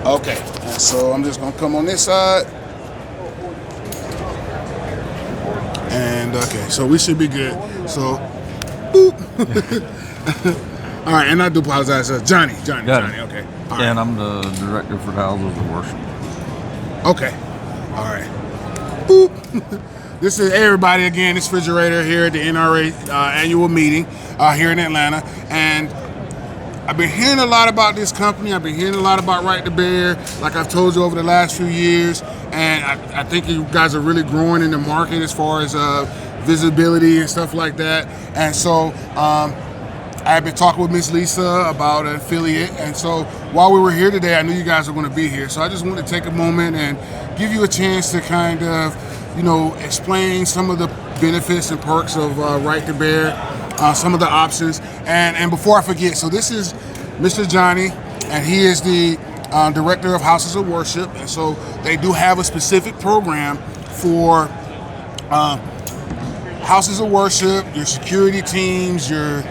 Okay, and so I'm just gonna come on this side. And okay, so we should be good. So, boop. All right, and I do apologize. Johnny. Okay. All right. And I'm the director for Houses of Worship. Okay. All right. Boop. This is everybody again. This refrigerator here at the NRA Annual Meeting here in Atlanta, and I've been hearing a lot about this company. I've been hearing a lot about Right to Bear, like I've told you over the last few years, and I think you guys are really growing in the market as far as visibility and stuff like that. And so I've been talking with Miss Lisa about an affiliate, and so while we were here today, I knew you guys were going to be here. So I just wanted to take a moment and give you a chance to kind of, explain some of the benefits and perks of Right to Bear, some of the options. And before I forget, so this is Mr. Johnny, and he is the director of Houses of Worship, and so they do have a specific program for Houses of Worship, your security teams, your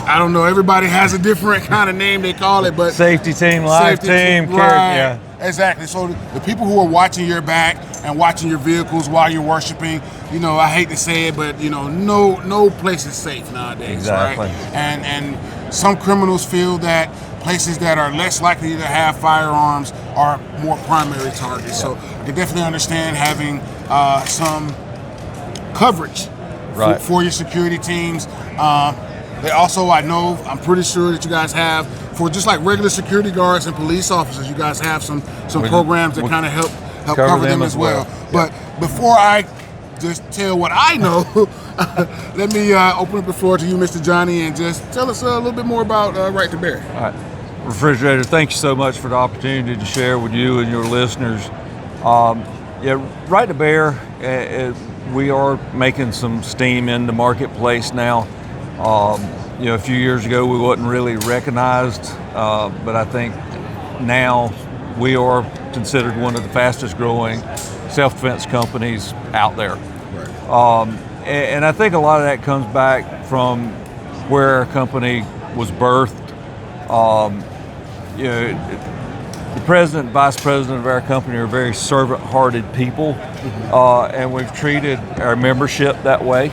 I don't know, everybody has a different kind of name they call it, but safety team, live team, right, yeah. Exactly. So the people who are watching your back and watching your vehicles while you're worshiping, I hate to say it, but no place is safe nowadays, exactly. Right? And some criminals feel that places that are less likely to have firearms are more primary targets. Yeah. So I can definitely understand having some coverage right. for your security teams. They also, I'm pretty sure that you guys have, for just like regular security guards and police officers, you guys have some programs that kind of help cover them as well. Yeah. But before I just tell what I know, let me open up the floor to you, Mr. Johnny, and just tell us a little bit more about Right to Bear. All right. Refrigerator, thank you so much for the opportunity to share with you and your listeners. Right to Bear, we are making some steam in the marketplace now. A few years ago we wasn't really recognized, but I think now we are considered one of the fastest growing self-defense companies out there. Right. And I think a lot of that comes back from where our company was birthed. The president and vice president of our company are very servant-hearted people, and we've treated our membership that way.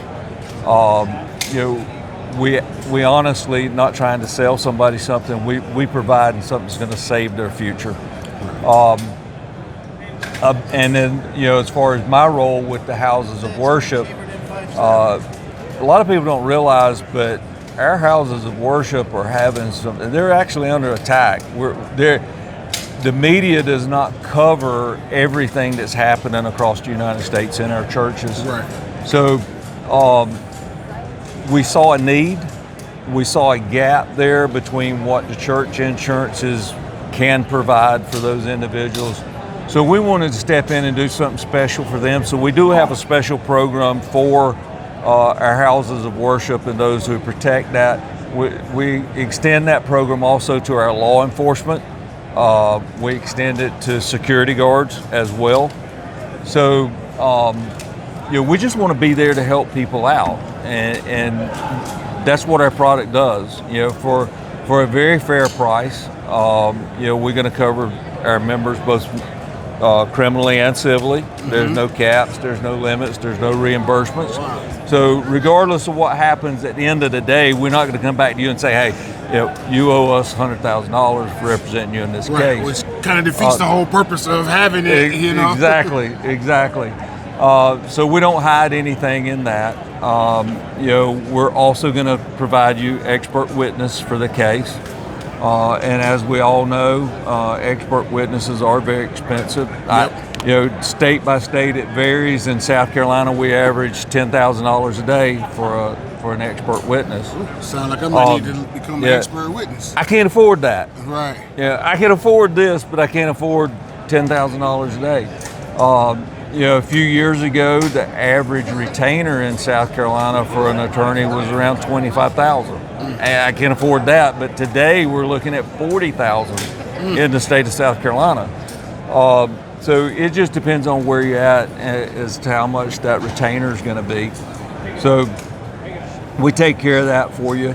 We honestly, not trying to sell somebody something, we provide something that's going to save their future. And then, as far as my role with the Houses of Worship, a lot of people don't realize, but our Houses of Worship are having they're actually under attack. The media does not cover everything that's happening across the United States in our churches. Right. So we saw a need. We saw a gap there between what the church insurances can provide for those individuals. So we wanted to step in and do something special for them. So we do have a special program for our Houses of Worship and those who protect that. We extend that program also to our law enforcement. We extend it to security guards as well. So, we just want to be there to help people out, and that's what our product does. For a very fair price. We're going to cover our members both criminally and civilly. Mm-hmm. There's no caps, there's no limits, there's no reimbursements. Wow. So regardless of what happens at the end of the day, we're not going to come back to you and say, hey, you owe us $100,000 for representing you in this case. Which kind of defeats the whole purpose of having it, Exactly. So we don't hide anything in that. We're also going to provide you expert witness for the case. And as we all know, expert witnesses are very expensive. Yep. State by state it varies. In South Carolina, we average $10,000 a day for an expert witness. Sound like I might need to become an expert witness. I can't afford that. Right. Yeah, I can afford this, but I can't afford $10,000 a day. A few years ago, the average retainer in South Carolina for an attorney was around $25,000. I can't afford that, but today we're looking at $40,000 in the state of South Carolina. So it just depends on where you're at as to how much that retainer is going to be. So we take care of that for you.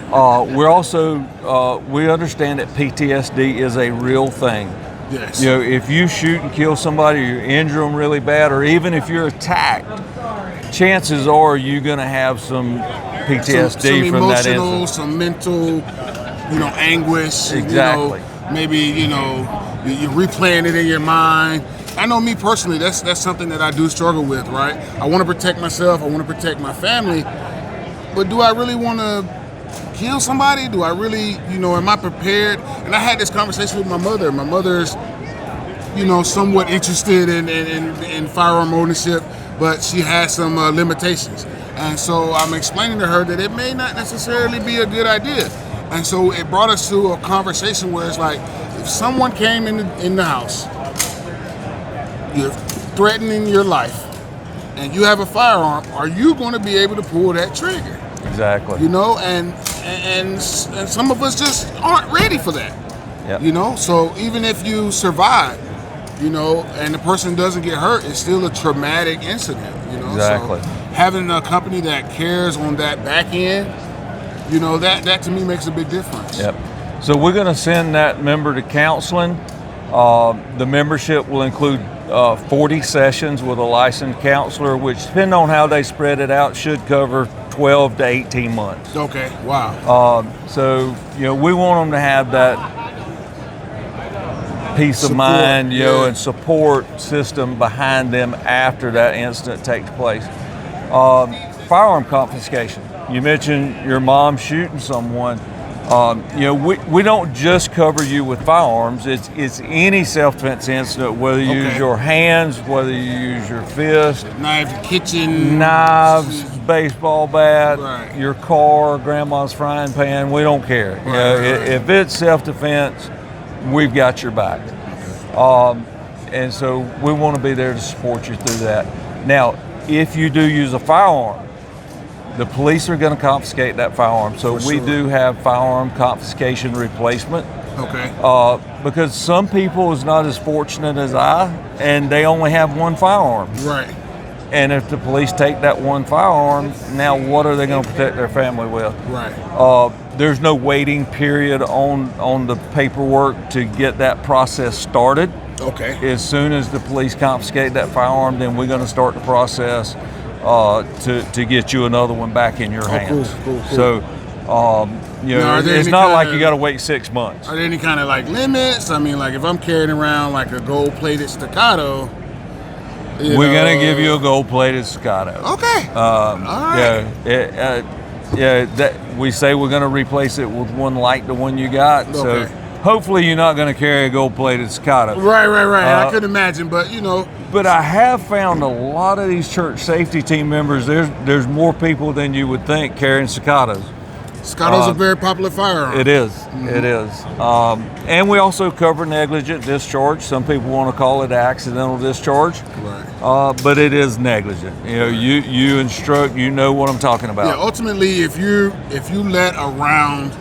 We're also, we understand that PTSD is a real thing. Yes. You know, if you shoot and kill somebody, or you injure them really bad, or even if you're attacked, chances are you're going to have some PTSD some from that emotional, incident. some mental, anguish. Exactly. Maybe you're replaying it in your mind. I know me personally, that's something that I do struggle with. Right. I want to protect myself. I want to protect my family. But do I really want to kill somebody? Do I really, am I prepared? And I had this conversation with my mother. My mother's, somewhat interested in firearm ownership, but she has some limitations. And so I'm explaining to her that it may not necessarily be a good idea. And so it brought us to a conversation where it's like, if someone came in the house, you're threatening your life, and you have a firearm, are you going to be able to pull that trigger? Exactly. And some of us just aren't ready for that. Yep. So even if you survive, and the person doesn't get hurt, it's still a traumatic incident. Exactly. So having a company that cares on that back end, that to me makes a big difference. Yep. So we're going to send that member to counseling. The membership will include 40 sessions with a licensed counselor, which, depending on how they spread it out, should cover 12 to 18 months. Okay, wow. So, we want them to have that peace of mind, and support system behind them after that incident takes place. Firearm confiscation. You mentioned your mom shooting someone. We don't just cover you with firearms. It's any self-defense incident, whether you use your hands, whether you use your fist, knife, kitchen, knives, baseball bat, right. your car, grandma's frying pan. We don't care. Right. If it's self-defense, we've got your back. And so we want to be there to support you through that. Now, if you do use a firearm, the police are going to confiscate that firearm. So we do have firearm confiscation replacement. Okay. Because some people is not as fortunate as I, and they only have one firearm. Right. And if the police take that one firearm, now what are they going to protect their family with? Right. There's no waiting period on the paperwork to get that process started. Okay. As soon as the police confiscate that firearm, then we're going to start the process to get you another one back in your hands. Cool. So, it's not like you got to wait 6 months. Are there any kind of limits? I mean, if I'm carrying around a gold-plated staccato, we're going to give you a gold-plated staccato. Okay. All right. We say we're going to replace it with one like the one you got. Okay. So hopefully you're not going to carry a gold-plated staccato. Right. I could imagine, but But I have found a lot of these church safety team members, there's more people than you would think carrying staccatos. Staccatos are a very popular firearm. It is. Mm-hmm. It is. And we also cover negligent discharge. Some people want to call it accidental discharge. Right. But it is negligent. You instruct, what I'm talking about. Yeah, ultimately, if you let a round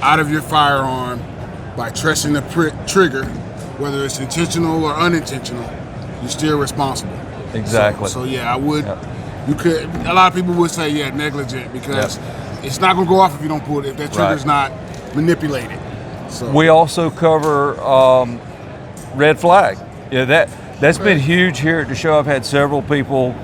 out of your firearm by pressing the trigger, whether it's intentional or unintentional, you're still responsible. Exactly. So I would. Yep. You could. A lot of people would say negligent because it's not going to go off if you don't pull it. If that trigger's not manipulated. So we also cover red flag. That's been huge here at the show. I've had several people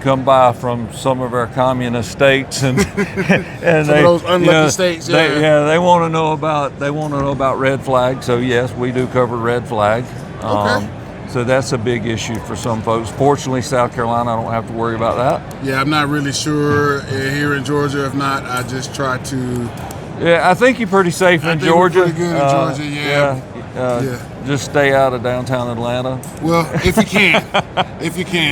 come by from some of our communist states and some of those unlucky states. They want to know about red flag. So yes, we do cover red flag. Okay. So that's a big issue for some folks. Fortunately, South Carolina, I don't have to worry about that. Yeah, I'm not really sure here in Georgia. If not, I just try to. Yeah, I think you're pretty safe in Georgia. We're pretty good in Georgia, yeah. Just stay out of downtown Atlanta. Well, if you can.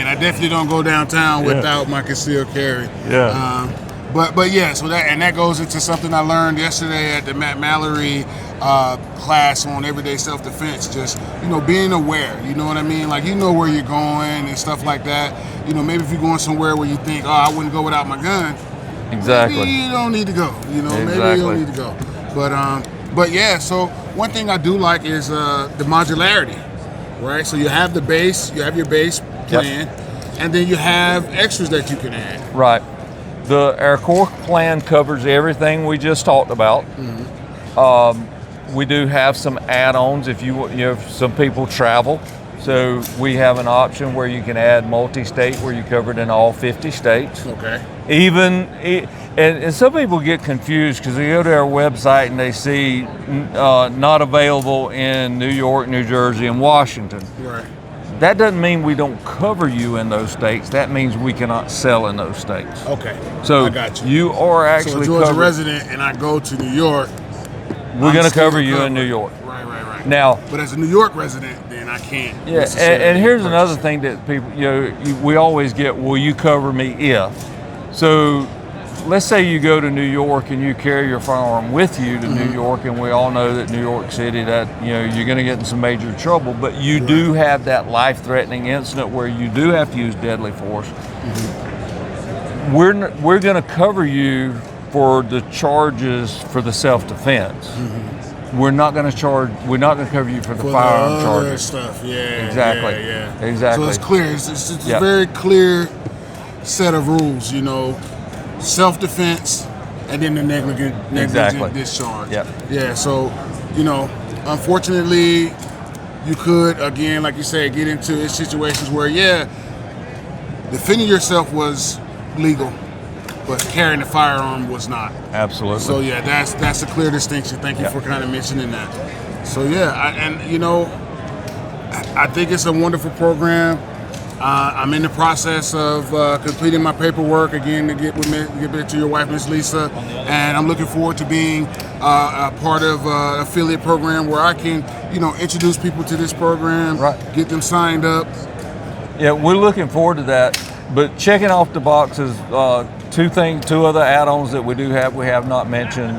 I definitely don't go downtown without my concealed carry. Yeah. But yeah, so that goes into something I learned yesterday at the Matt Mallory class on everyday self-defense. Just being aware. You know what I mean? Where you're going and stuff like that. Maybe if you're going somewhere where you think, I wouldn't go without my gun. Exactly. Maybe you don't need to go. Exactly. Maybe you don't need to go. But yeah. So one thing I do like is the modularity, right? So you have the base, you have your base plan, and then you have extras that you can add. Right. Our core plan covers everything we just talked about. We do have some add-ons if some people travel. So we have an option where you can add multi-state, where you covered in all 50 states. Okay. And some people get confused because they go to our website and they see not available in New York, New Jersey, and Washington. Right. That doesn't mean we don't cover you in those states. That means we cannot sell in those states. Okay. So I got you. You are actually so a Georgia covered. resident and I go to New York, We're going to still cover you in covered. New York. Right. Now, but as a New York resident, then I can't. yeah, and here's another thing that people, we always get, will you cover me if? So let's say you go to New York and you carry your firearm with you to New York, and we all know that New York City, that you're going to get in some major trouble, but you do have that life-threatening incident where you do have to use deadly force. We're going to cover you for the charges for the self-defense. We're not going to cover you for the firearm charges. Stuff, yeah. Exactly. Yeah. Exactly. So it's clear. It's a very clear set of rules. Self-defense, and then the negligent discharge. Yep. Yeah. So, unfortunately, you could, again, like you said, get into situations where, defending yourself was legal, but carrying the firearm was not. Absolutely. So that's a clear distinction. Thank you for kind of mentioning that. So I think it's a wonderful program. I'm in the process of completing my paperwork again to get back to your wife, Miss Lisa, and I'm looking forward to being a part of an affiliate program where I can, introduce people to this program, get them signed up. Yeah, we're looking forward to that. But checking off the boxes, two other add-ons that we do have, we have not mentioned.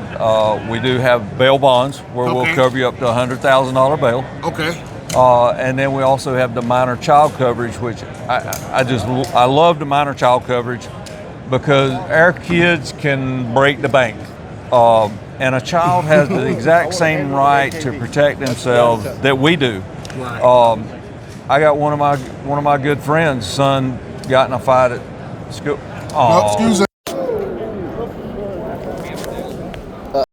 We do have bail bonds where we'll cover you up to $100,000 bail. Okay. And then we also have the minor child coverage, which I love the minor child coverage because our kids can break the bank. And a child has the exact same right to protect themselves that we do. Right. I got one of my good friends' son got in a fight at school. No, excuse